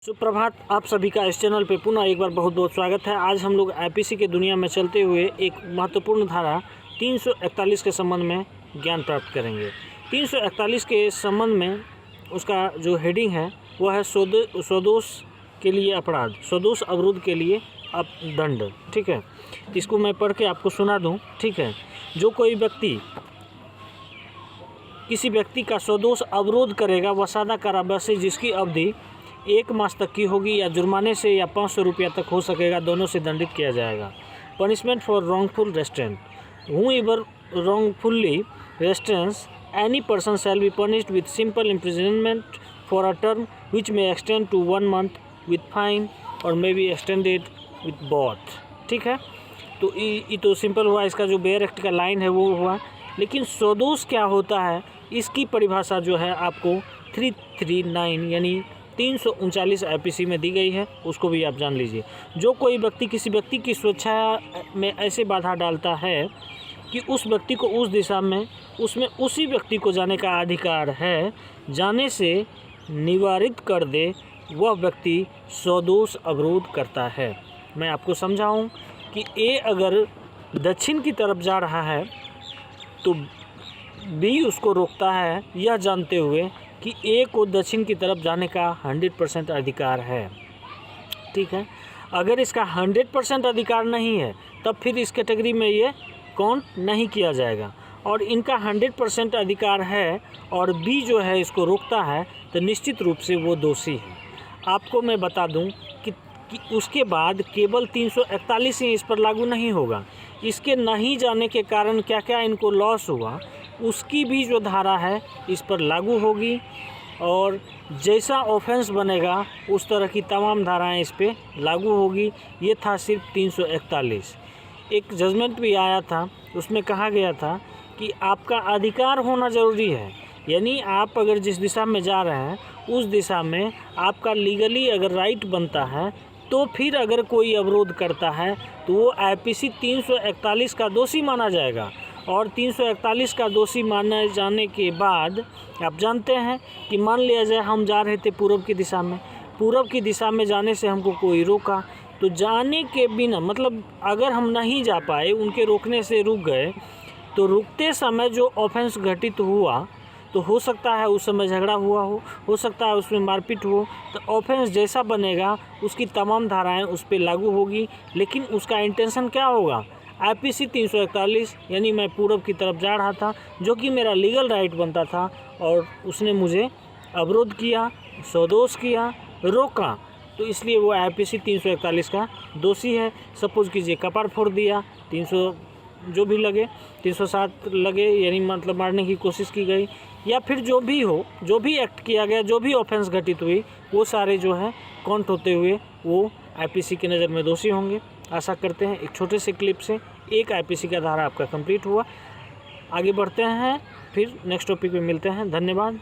सुप्रभात। आप सभी का इस चैनल पे पुनः एक बार बहुत बहुत स्वागत है। आज हम लोग आईपीसी की दुनिया में चलते हुए एक महत्वपूर्ण धारा 341 के संबंध में ज्ञान प्राप्त करेंगे। 341 के संबंध में उसका जो हेडिंग है वह है स्वदोष के लिए अपराध, स्वदोष अवरोध के लिए दंड। ठीक है, इसको मैं पढ़ के आपको सुना दूँ। ठीक है, जो कोई व्यक्ति किसी व्यक्ति का स्वदोष अवरोध करेगा वह सादा कारावास से जिसकी अवधि 1 मास तक की होगी या जुर्माने से या 500 रुपया तक हो सकेगा, दोनों से दंडित किया जाएगा। Punishment for wrongful restaurant, whoever wrongfully restrains any person shall be punished with simple imprisonment for a term which may extend to 1 month with fine or may be extended with both। ठीक है, तो ये तो simple हुआ, इसका जो bare act का line है वो हुआ। लेकिन स्वदोष क्या होता है, इसकी परिभाषा जो है आपको 339 यानी 339 आईपीसी में दी गई है, उसको भी आप जान लीजिए। जो कोई व्यक्ति किसी व्यक्ति की स्वेच्छा में ऐसे बाधा डालता है कि उस व्यक्ति को उस दिशा में उसमें उसी व्यक्ति को जाने का अधिकार है, जाने से निवारित कर दे, वह व्यक्ति स्वदोष अवरोध करता है। मैं आपको समझाऊं कि ए अगर दक्षिण की तरफ जा रहा है तो बी उसको रोकता है, यह जानते हुए कि ए को दक्षिण की तरफ जाने का 100% अधिकार है। ठीक है, अगर इसका 100% अधिकार नहीं है तब फिर इस कैटेगरी में ये काउंट नहीं किया जाएगा। और इनका 100% अधिकार है और बी जो है इसको रोकता है, तो निश्चित रूप से वो दोषी है। आपको मैं बता दूं कि उसके बाद केवल 341 ही इस पर लागू नहीं होगा। इसके नहीं जाने के कारण क्या क्या इनको लॉस हुआ उसकी भी जो धारा है इस पर लागू होगी, और जैसा ऑफेंस बनेगा उस तरह की तमाम धाराएं इस पे लागू होगी। ये था सिर्फ 341। एक जजमेंट भी आया था, उसमें कहा गया था कि आपका अधिकार होना ज़रूरी है, यानी आप अगर जिस दिशा में जा रहे हैं उस दिशा में आपका लीगली अगर राइट बनता है, तो फिर अगर कोई अवरोध करता है तो वो आईपीसी 341 का दोषी माना जाएगा। और 341 का दोषी माने जाने के बाद आप जानते हैं कि मान लिया जाए हम जा रहे थे पूर्व की दिशा में जाने से हमको कोई रोका, तो जाने के बिना मतलब अगर हम नहीं जा पाए, उनके रोकने से रुक गए, तो रुकते समय जो ऑफेंस घटित हुआ तो हो सकता है उस समय झगड़ा हुआ हो सकता है उसमें मारपीट हो, तो ऑफेंस जैसा बनेगा उसकी तमाम धाराएं उस पर लागू होगी। लेकिन उसका इंटेंशन क्या होगा, आईपीसी 341 यानी मैं पूर्व की तरफ जा रहा था जो कि मेरा लीगल राइट बनता था, और उसने मुझे अवरोध किया, स्वदोष किया, रोका, तो इसलिए वो आईपीसी 341 का दोषी है। सपोज़ कीजिए कपार फोड़ दिया, 300 जो भी लगे, 307 लगे, यानी मतलब मारने की कोशिश की गई, या फिर जो भी हो, जो भी एक्ट किया गया, जो भी ऑफेंस घटित हुई, वो सारे जो है काउंट होते हुए वो आईपीसी की नज़र में दोषी होंगे। आशा करते हैं एक छोटे से क्लिप से एक आईपीसी का धारा आपका कंप्लीट हुआ। आगे बढ़ते हैं, फिर नेक्स्ट टॉपिक पे मिलते हैं। धन्यवाद।